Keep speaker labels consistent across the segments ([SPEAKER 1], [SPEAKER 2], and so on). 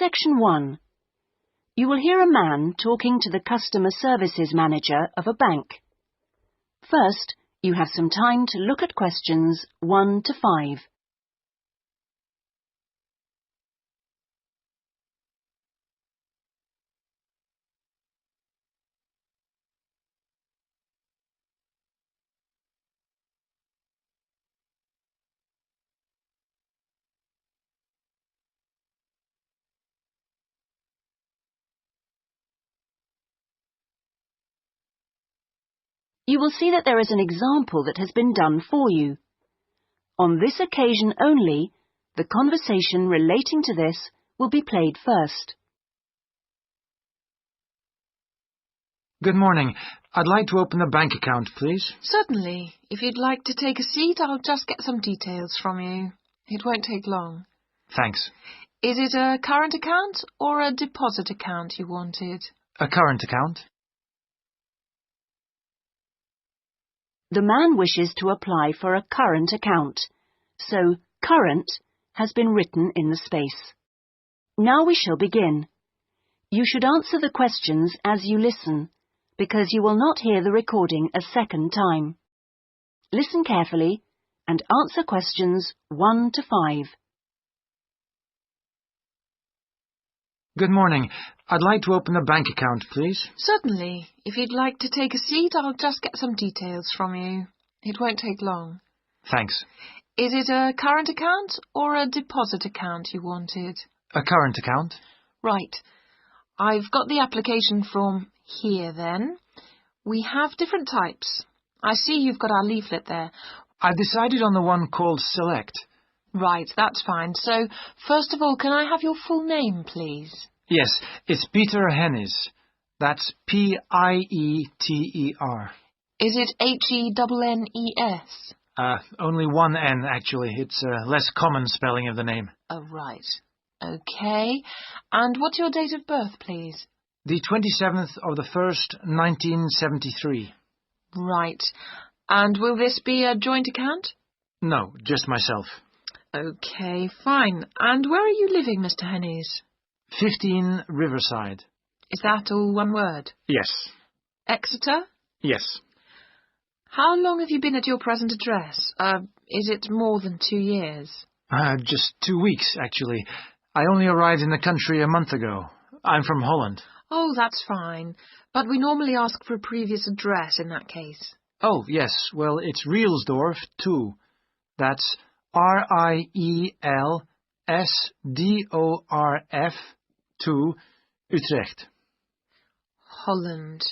[SPEAKER 1] Section 1. You will hear a man talking to the customer services manager of a bank. First, you have some time to look at questions 1 to 5. You will see that there is an example that has been done for you. On this occasion only, the conversation relating to this will be played first.
[SPEAKER 2] Good morning. I'd like to open a bank account, please.
[SPEAKER 3] Certainly. If you'd like to take a seat, I'll just get some details from you. It won't take long.
[SPEAKER 2] Thanks.
[SPEAKER 3] Is it a current account or a deposit account you wanted?
[SPEAKER 2] A current account?
[SPEAKER 1] The man wishes to apply for a current account, so current has been written in the space. Now we shall begin. You should answer the questions as you listen, because you will not hear the recording a second time. Listen carefully and answer questions 1 to 5.
[SPEAKER 2] Good morning. I'd like to open a bank account, please.
[SPEAKER 3] Certainly. If you'd like to take a seat, I'll just get some details from you. It won't take long.
[SPEAKER 2] Thanks.
[SPEAKER 3] Is it a current account or a deposit account you wanted?
[SPEAKER 2] A current account?
[SPEAKER 3] Right. I've got the application form here then. We have different types. I see you've got our leaflet there.
[SPEAKER 2] I've decided on the one called Select.
[SPEAKER 3] Right, that's fine. So, first of all, can I have your full name, please?
[SPEAKER 2] Yes, it's Peter Hennis. That's P-I-E-T-E-R.
[SPEAKER 3] Is it H-E-N-N-E-S?
[SPEAKER 2] Only one N, actually. It's a less common spelling of the name.
[SPEAKER 3] Oh, right. Okay. And what's your date of birth, please?
[SPEAKER 2] The 27th of the 1st, 1973.
[SPEAKER 3] Right. And will this be a joint account?
[SPEAKER 2] No, just myself.
[SPEAKER 3] Okay, fine. And where are you living, Mr. Hennies?
[SPEAKER 2] 15 Riverside.
[SPEAKER 3] Is that all one word?
[SPEAKER 2] Yes.
[SPEAKER 3] Exeter?
[SPEAKER 2] Yes.
[SPEAKER 3] How long have you been at your present address? Is it more than 2 years?
[SPEAKER 2] Just 2 weeks, actually. I only arrived in the country a month ago. I'm from Holland.
[SPEAKER 3] Oh, that's fine. But we normally ask for a previous address in that case.
[SPEAKER 2] Oh, yes. Well, it's Rielsdorf 2. That's R-I-E-L-S-D-O-R-F 2, Utrecht.
[SPEAKER 3] Holland.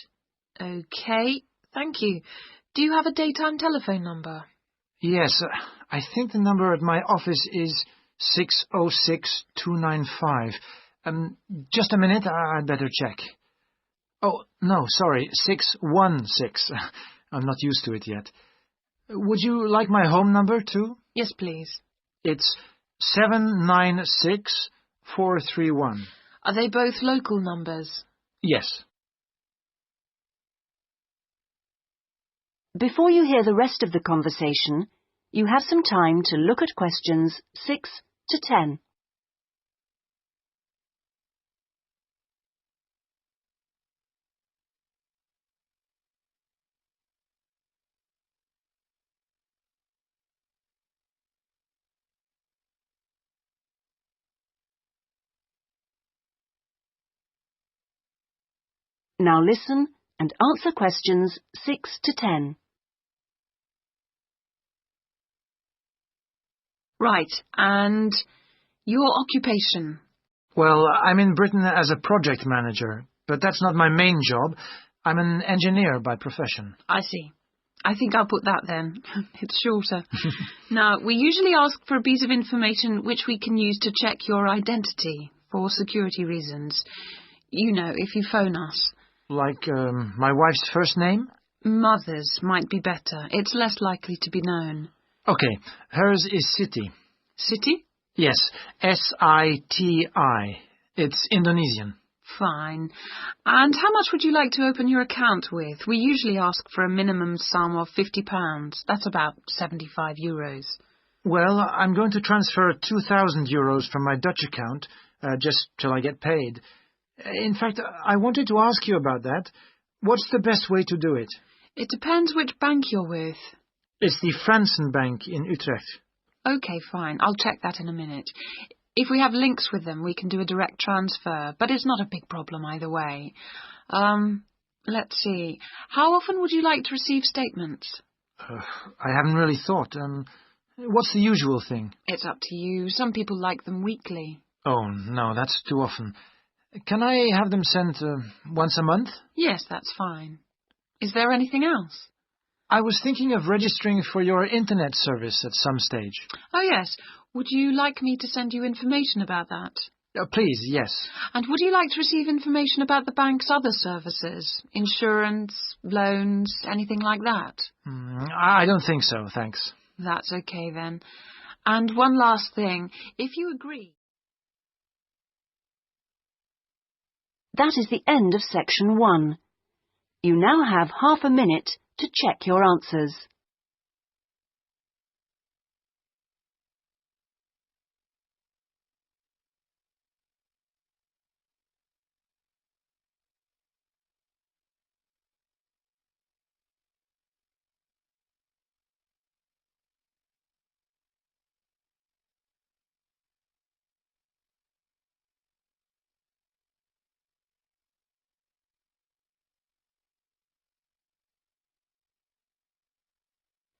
[SPEAKER 3] Okay, thank you. Do you have a daytime telephone number?
[SPEAKER 2] Yes, I think the number at my office is 606-295. Just a minute, I'd better check. Oh, no, sorry, 616. I'm not used to it yet. Would you like my home number, too?
[SPEAKER 3] Yes, please.
[SPEAKER 2] It's 796431.
[SPEAKER 3] Are they both local numbers?
[SPEAKER 2] Yes.
[SPEAKER 1] Before you hear the rest of the conversation, you have some time to look at questions 6 to 10. Now listen and answer questions 6 to 10.
[SPEAKER 3] Right, and your occupation?
[SPEAKER 2] Well, I'm in Britain as a project manager, but that's not my main job. I'm an engineer by profession.
[SPEAKER 3] I see. I think I'll put that then. It's shorter. Now, we usually ask for a piece of information which we can use to check your identity for security reasons. You know, if you phone us.
[SPEAKER 2] Like my wife's first name?
[SPEAKER 3] Mother's might be better. It's less likely to be known.
[SPEAKER 2] Okay, hers is Siti.
[SPEAKER 3] Siti?
[SPEAKER 2] Yes, S-I-T-I. It's Indonesian.
[SPEAKER 3] Fine. And how much would you like to open your account with? We usually ask for a minimum sum of £50. That's about €75.
[SPEAKER 2] Well, I'm going to transfer 2,000 euros from my Dutch account just till I get paid. In fact, I wanted to ask you about that. What's the best way to do it?
[SPEAKER 3] It depends which bank you're with.
[SPEAKER 2] It's the Fransen Bank in Utrecht.
[SPEAKER 3] OK, fine. I'll check that in a minute. If we have links with them, we can do a direct transfer, but it's not a big problem either way. Let's see. How often would you like to receive statements?
[SPEAKER 2] I haven't really thought. What's the usual thing?
[SPEAKER 3] It's up to you. Some people like them weekly.
[SPEAKER 2] Oh, no, that's too often. Can I have them sent once a month?
[SPEAKER 3] Yes, that's fine. Is there anything else?
[SPEAKER 2] I was thinking of registering for your internet service at some stage.
[SPEAKER 3] Oh, yes. Would you like me to send you information about that?
[SPEAKER 2] Please, yes.
[SPEAKER 3] And would you like to receive information about the bank's other services? Insurance, loans, anything like that?
[SPEAKER 2] I don't think so, thanks.
[SPEAKER 3] That's okay then. And one last thing. If you agree...
[SPEAKER 1] That is the end of section 1. You now have half a minute to check your answers.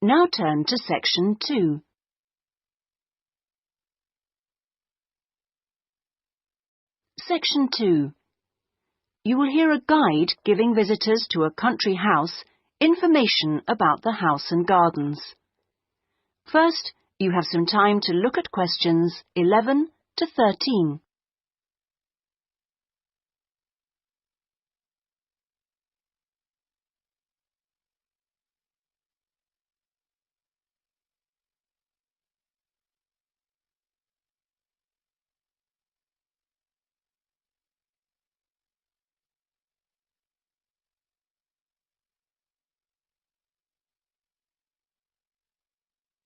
[SPEAKER 1] Now turn to section 2. Section 2. You will hear a guide giving visitors to a country house information about the house and gardens. First, you have some time to look at questions 11 to 13.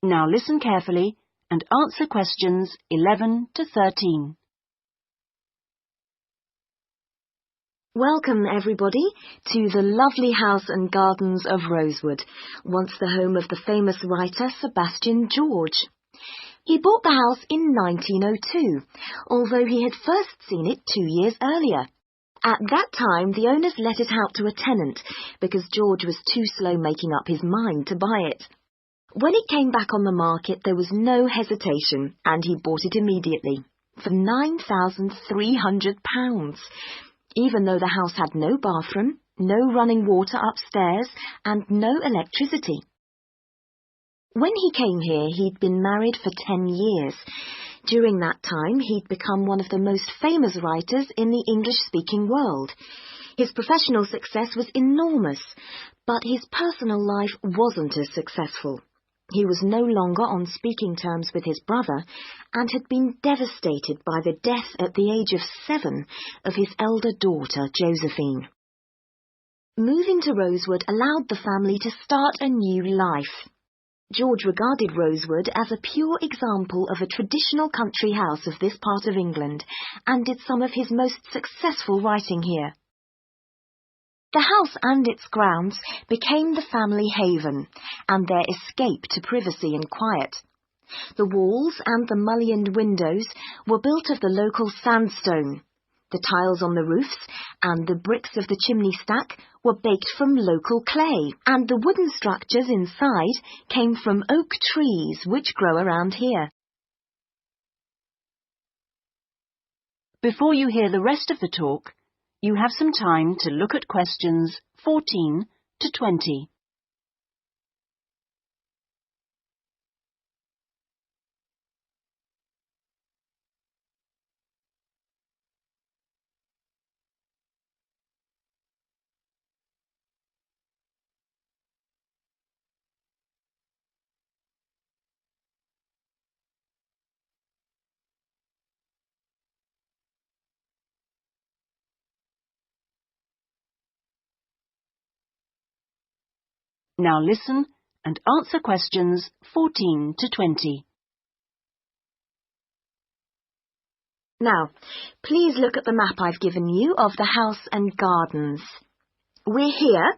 [SPEAKER 1] Now listen carefully and answer questions 11 to 13.
[SPEAKER 4] Welcome, everybody, to the lovely house and gardens of Rosewood, once the home of the famous writer Sebastian George. He bought the house in 1902, although he had first seen it 2 years earlier. At that time, the owners let it out to a tenant because George was too slow making up his mind to buy it. When it came back on the market, there was no hesitation, and he bought it immediately for £9,300, even though the house had no bathroom, no running water upstairs, and no electricity. When he came here, he'd been married for 10 years. During that time, he'd become one of the most famous writers in the English-speaking world. His professional success was enormous, but his personal life wasn't as successful. He was no longer on speaking terms with his brother and had been devastated by the death at the age of 7 of his elder daughter, Josephine. Moving to Rosewood allowed the family to start a new life. George regarded Rosewood as a pure example of a traditional country house of this part of England and did some of his most successful writing here. The house and its grounds became the family haven and their escape to privacy and quiet. The walls and the mullioned windows were built of the local sandstone. The tiles on the roofs and the bricks of the chimney stack were baked from local clay, and the wooden structures inside came from oak trees which grow around here.
[SPEAKER 1] Before you hear the rest of the talk, you have some time to look at questions 14 to 20. Now listen and answer questions 14 to 20.
[SPEAKER 4] Now, please look at the map I've given you of the house and gardens. We're here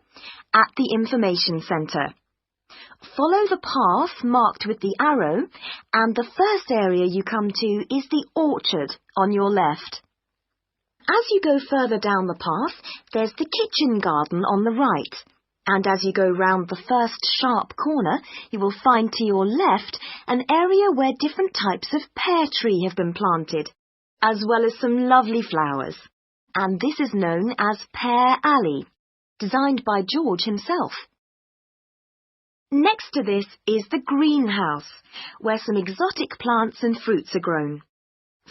[SPEAKER 4] at the information centre. Follow the path marked with the arrow, and the first area you come to is the orchard on your left. As you go further down the path, there's the kitchen garden on the right, and as you go round the first sharp corner, you will find to your left an area where different types of pear tree have been planted, as well as some lovely flowers. And this is known as Pear Alley, designed by George himself. Next to this is the greenhouse, where some exotic plants and fruits are grown.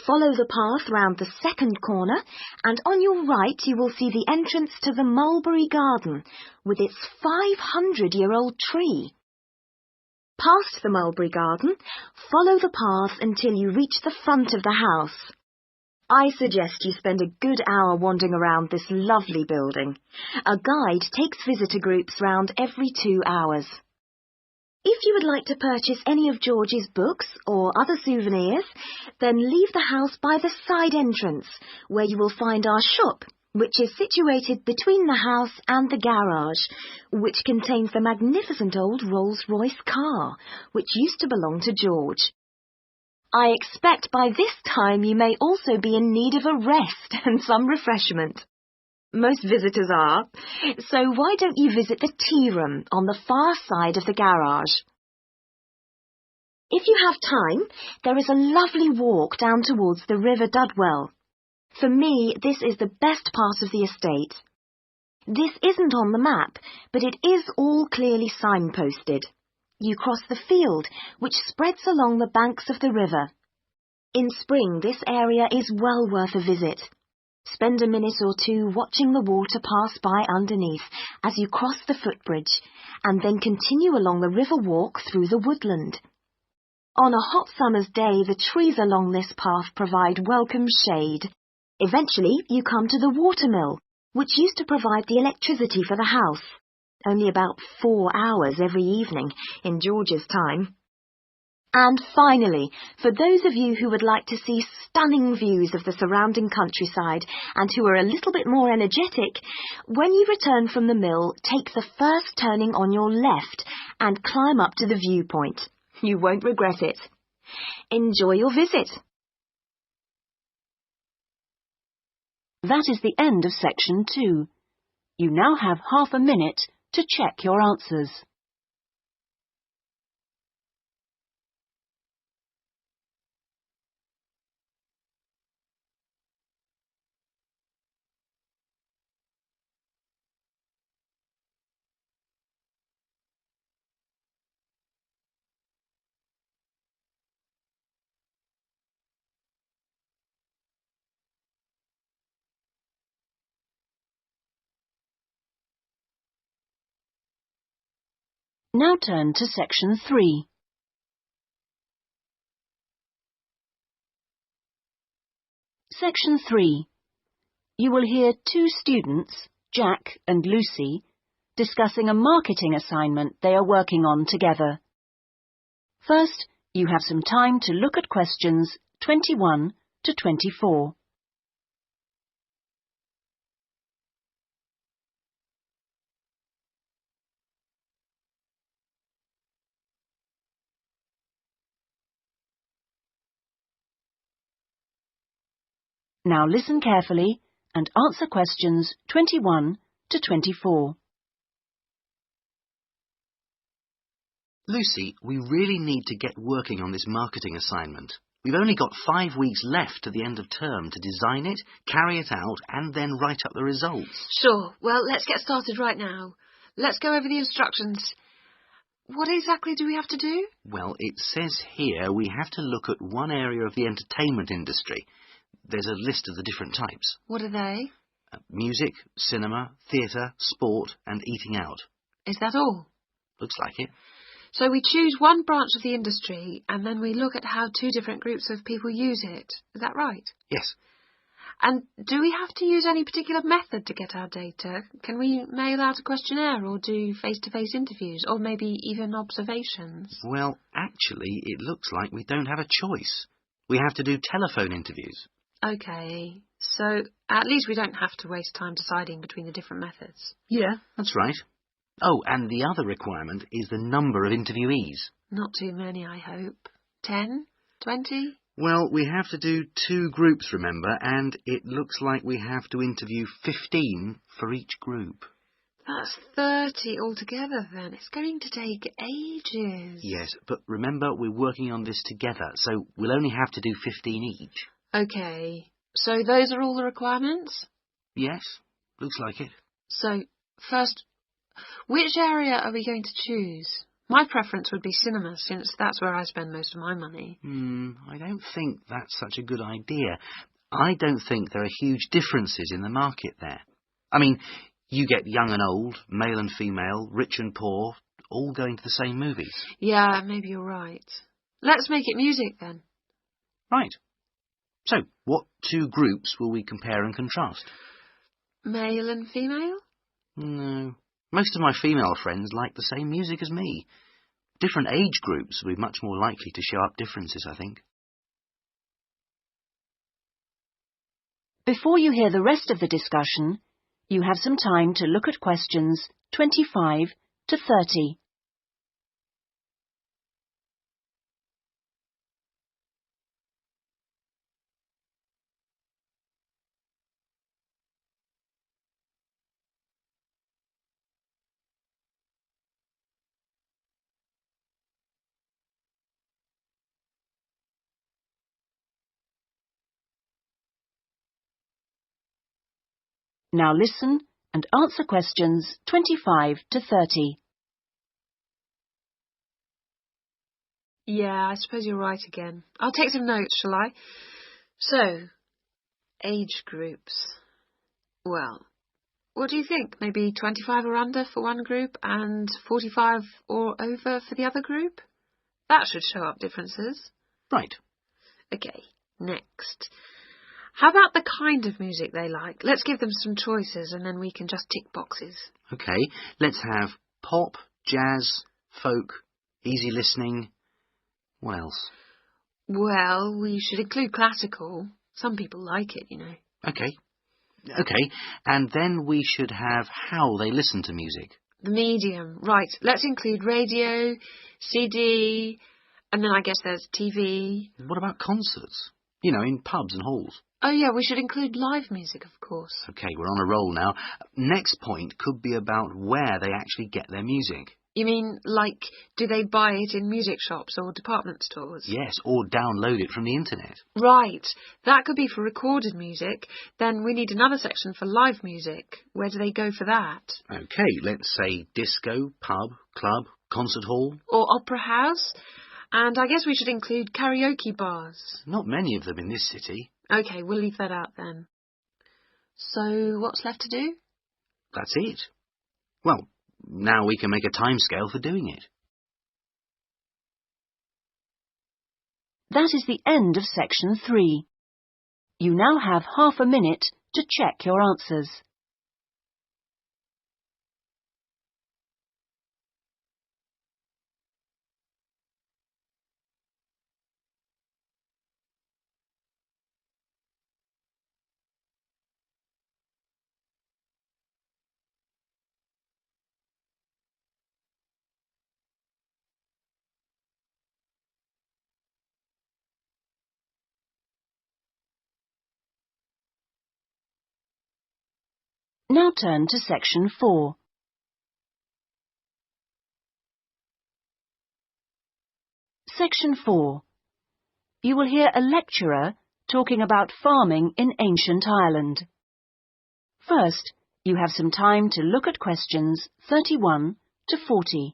[SPEAKER 4] Follow the path round the second corner, and on your right you will see the entrance to the mulberry garden, with its 500-year-old tree. Past the mulberry garden, follow the path until you reach the front of the house. I suggest you spend a good hour wandering around this lovely building. A guide takes visitor groups round every 2 hours. If you would like to purchase any of George's books or other souvenirs, then leave the house by the side entrance, where you will find our shop, which is situated between the house and the garage, which contains the magnificent old Rolls-Royce car, which used to belong to George. I expect by this time you may also be in need of a rest and some refreshment. Most visitors are, so why don't you visit the tea room on the far side of the garage? If you have time, there is a lovely walk down towards the River Dudwell. For me, this is the best part of the estate. This isn't on the map, but it is all clearly signposted. You cross the field, which spreads along the banks of the river. In spring, this area is well worth a visit. Spend a minute or two watching the water pass by underneath as you cross the footbridge, and then continue along the river walk through the woodland. On a hot summer's day, the trees along this path provide welcome shade. Eventually, you come to the watermill, which used to provide the electricity for the house. Only about 4 hours every evening in George's time. And finally, for those of you who would like to see stunning views of the surrounding countryside and who are a little bit more energetic, when you return from the mill, take the first turning on your left and climb up to the viewpoint. You won't regret it. Enjoy your visit.
[SPEAKER 1] That is the end of section 2. You now have half a minute to check your answers. Now turn to section 3. Section 3. You will hear 2 students, Jack and Lucy, discussing a marketing assignment they are working on together. First, you have some time to look at questions 21 to 24. Now listen carefully and answer questions 21 to 24.
[SPEAKER 5] Lucy, we really need to get working on this marketing assignment. We've only got 5 weeks left to the end of term to design it, carry it out, and then write up the results.
[SPEAKER 3] Sure. Well, let's get started right now. Let's go over the instructions. What exactly do we have to do?
[SPEAKER 5] Well, it says here we have to look at one area of the entertainment industry. There's a list of the different types.
[SPEAKER 3] What are they?
[SPEAKER 5] Music, cinema, theatre, sport, and eating out.
[SPEAKER 3] Is that all?
[SPEAKER 5] Looks like it.
[SPEAKER 3] So we choose one branch of the industry and then we look at how 2 different groups of people use it. Is that right?
[SPEAKER 5] Yes.
[SPEAKER 3] And do we have to use any particular method to get our data? Can we mail out a questionnaire or do face-to-face interviews or maybe even observations?
[SPEAKER 5] Well, actually, it looks like we don't have a choice. We have to do telephone interviews.
[SPEAKER 3] OK, so at least we don't have to waste time deciding between the different methods.
[SPEAKER 5] Yeah, that's right. Oh, and the other requirement is the number of interviewees.
[SPEAKER 3] Not too many, I hope. 10? 20?
[SPEAKER 5] Well, we have to do 2 groups, remember, and it looks like we have to interview 15 for each group.
[SPEAKER 3] That's 30 altogether then. It's going to take ages.
[SPEAKER 5] Yes, but remember we're working on this together, so we'll only have to do 15 each.
[SPEAKER 3] OK, so those are all the requirements?
[SPEAKER 5] Yes, looks like it.
[SPEAKER 3] So, first, which area are we going to choose? My preference would be cinema, since that's where I spend most of my money.
[SPEAKER 5] I don't think that's such a good idea. I don't think there are huge differences in the market there. I mean, you get young and old, male and female, rich and poor, all going to the same movies.
[SPEAKER 3] Yeah, maybe you're right. Let's make it music then.
[SPEAKER 5] Right. So, what 2 groups will we compare and contrast?
[SPEAKER 3] Male and female?
[SPEAKER 5] No. Most of my female friends like the same music as me. Different age groups will be much more likely to show up differences, I think.
[SPEAKER 1] Before you hear the rest of the discussion, you have some time to look at questions 25 to 30. Now listen and answer questions 25 to 30.
[SPEAKER 3] Yeah, I suppose you're right again. I'll take some notes, shall I? So, age groups. Well, what do you think? Maybe 25 or under for one group and 45 or over for the other group? That should show up differences.
[SPEAKER 5] Right.
[SPEAKER 3] OK, next. How about the kind of music they like? Let's give them some choices and then we can just tick boxes.
[SPEAKER 5] OK, let's have pop, jazz, folk, easy listening. What else?
[SPEAKER 3] Well, we should include classical. Some people like it, you know.
[SPEAKER 5] OK, and then we should have how they listen to music.
[SPEAKER 3] The medium. Right, let's include radio, CD, and then I guess there's TV.
[SPEAKER 5] What about concerts? You know, in pubs and halls.
[SPEAKER 3] Oh yeah, we should include live music, of course.
[SPEAKER 5] OK, we're on a roll now. Next point could be about where they actually get their music.
[SPEAKER 3] You mean, like, do they buy it in music shops or department stores?
[SPEAKER 5] Yes, or download it from the internet.
[SPEAKER 3] Right. That could be for recorded music. Then we need another section for live music. Where do they go for that?
[SPEAKER 5] OK, let's say disco, pub, club, concert hall.
[SPEAKER 3] Or opera house. And I guess we should include karaoke bars.
[SPEAKER 5] Not many of them in this city.
[SPEAKER 3] OK, we'll leave that out then. So what's left to do?
[SPEAKER 5] That's it. Well, now we can make a timescale for doing it.
[SPEAKER 1] That is the end of section 3. You now have half a minute to check your answers. Now turn to section 4. Section 4. You will hear a lecturer talking about farming in ancient Ireland. First, you have some time to look at questions 31 to 40.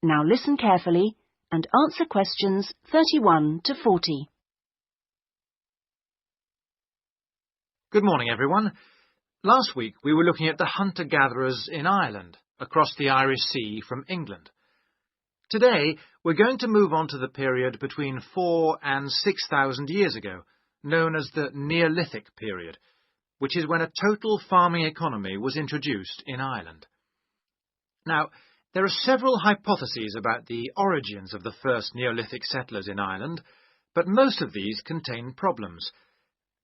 [SPEAKER 1] Now listen carefully and answer questions 31 to 40.
[SPEAKER 2] Good morning, everyone. Last week we were looking at the hunter-gatherers in Ireland, across the Irish Sea from England. Today we're going to move on to the period between 4,000 and 6,000 years ago, known as the Neolithic period, which is when a total farming economy was introduced in Ireland. Now, there are several hypotheses about the origins of the first Neolithic settlers in Ireland, but most of these contain problems.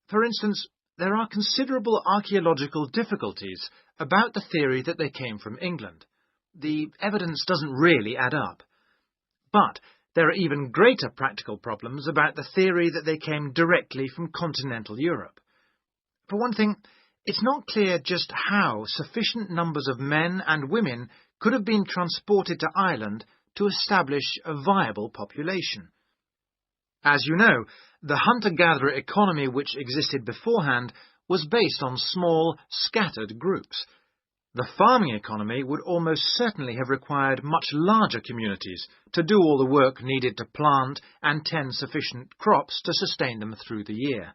[SPEAKER 2] For instance, there are considerable archaeological difficulties about the theory that they came from England. The evidence doesn't really add up. But there are even greater practical problems about the theory that they came directly from continental Europe. For one thing, it's not clear just how sufficient numbers of men and women could have been transported to Ireland to establish a viable population. As you know, the hunter-gatherer economy which existed beforehand was based on small, scattered groups. The farming economy would almost certainly have required much larger communities to do all the work needed to plant and tend sufficient crops to sustain them through the year.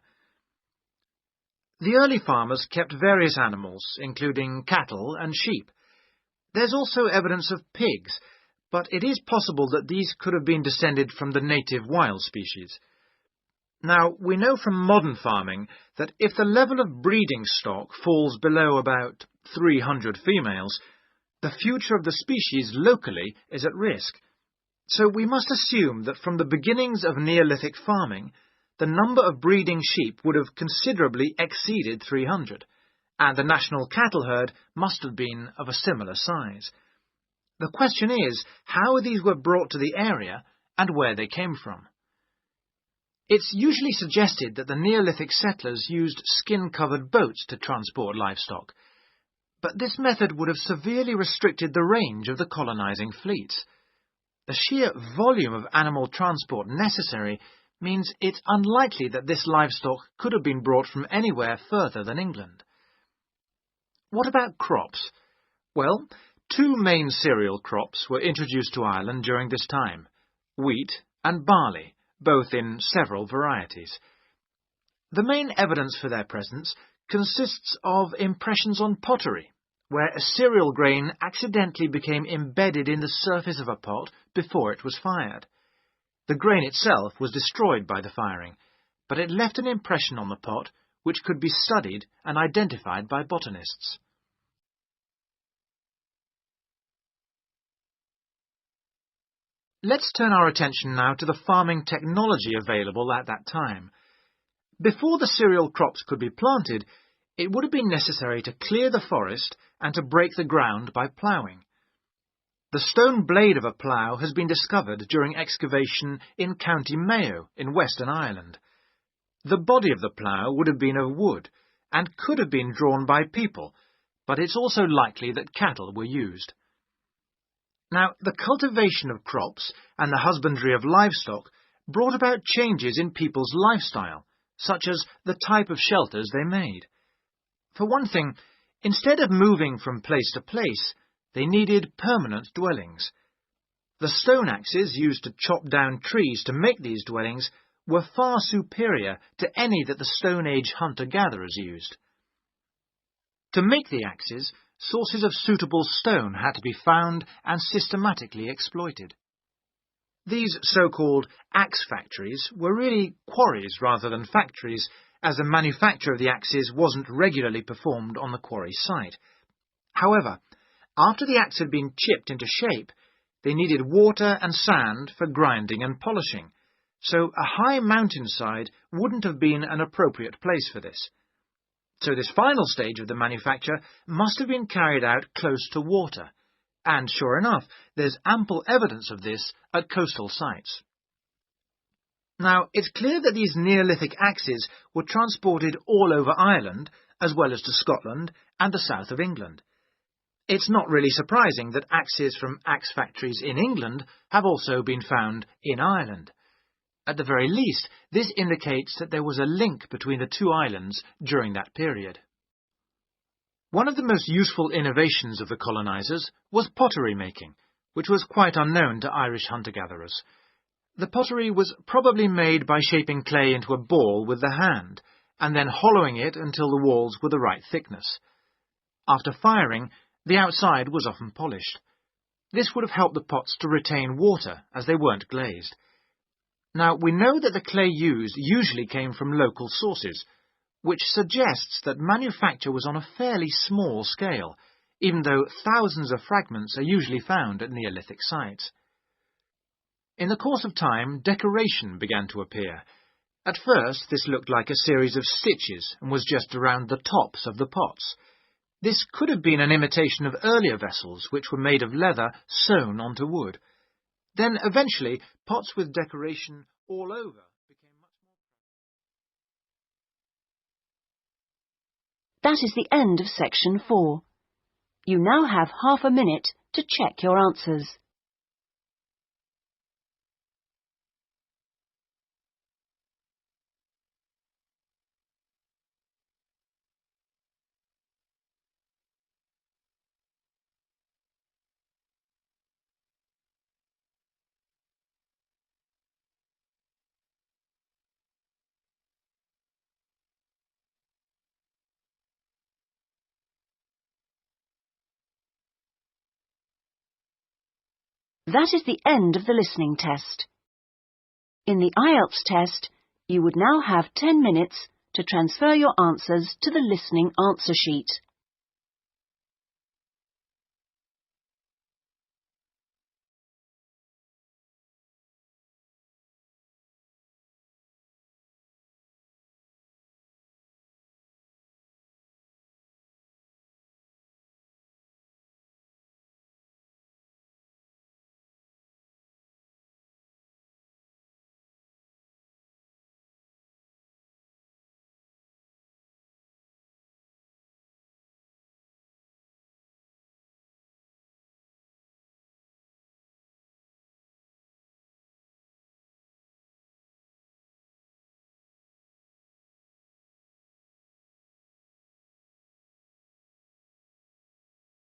[SPEAKER 2] The early farmers kept various animals, including cattle and sheep. There's also evidence of pigs, but it is possible that these could have been descended from the native wild species. Now, we know from modern farming that if the level of breeding stock falls below about 300 females, the future of the species locally is at risk. So we must assume that from the beginnings of Neolithic farming, the number of breeding sheep would have considerably exceeded 300, and the national cattle herd must have been of a similar size. The question is how these were brought to the area and where they came from. It's usually suggested that the Neolithic settlers used skin-covered boats to transport livestock, but this method would have severely restricted the range of the colonizing fleets. The sheer volume of animal transport necessary means it's unlikely that this livestock could have been brought from anywhere further than England. What about crops? Well, two main cereal crops were introduced to Ireland during this time: wheat and barley, both in several varieties. The main evidence for their presence consists of impressions on pottery, where a cereal grain accidentally became embedded in the surface of a pot before it was fired. The grain itself was destroyed by the firing, but it left an impression on the pot which could be studied and identified by botanists. Let's turn our attention now to the farming technology available at that time. Before the cereal crops could be planted, it would have been necessary to clear the forest and to break the ground by ploughing. The stone blade of a plough has been discovered during excavation in County Mayo in Western Ireland. The body of the plough would have been of wood and could have been drawn by people, but it's also likely that cattle were used. Now, the cultivation of crops and the husbandry of livestock brought about changes in people's lifestyle, such as the type of shelters they made. For one thing, instead of moving from place to place, they needed permanent dwellings. The stone axes used to chop down trees to make these dwellings were far superior to any that the Stone Age hunter-gatherers used. To make the axes, sources of suitable stone had to be found and systematically exploited. These so-called axe factories were really quarries rather than factories, as the manufacture of the axes wasn't regularly performed on the quarry site. However, after the axe had been chipped into shape, they needed water and sand for grinding and polishing, so a high mountainside wouldn't have been an appropriate place for this. So this final stage of the manufacture must have been carried out close to water, and sure enough, there's ample evidence of this at coastal sites. Now, it's clear that these Neolithic axes were transported all over Ireland, as well as to Scotland and the south of England. It's not really surprising that axes from axe factories in England have also been found in Ireland. At the very least, this indicates that there was a link between the two islands during that period. One of the most useful innovations of the colonizers was pottery making, which was quite unknown to Irish hunter-gatherers. The pottery was probably made by shaping clay into a ball with the hand, and then hollowing it until the walls were the right thickness. After firing, the outside was often polished. This would have helped the pots to retain water, as they weren't glazed. Now, we know that the clay used usually came from local sources, which suggests that manufacture was on a fairly small scale, even though thousands of fragments are usually found at Neolithic sites. In the course of time, decoration began to appear. At first, this looked like a series of stitches and was just around the tops of the pots. This could have been an imitation of earlier vessels, which were made of leather sewn onto wood. Then, eventually, pots with decoration all over became much more...
[SPEAKER 1] That is the end of section 4. You now have half a minute to check your answers. That is the end of the listening test. In the IELTS test, you would now have 10 minutes to transfer your answers to the listening answer sheet.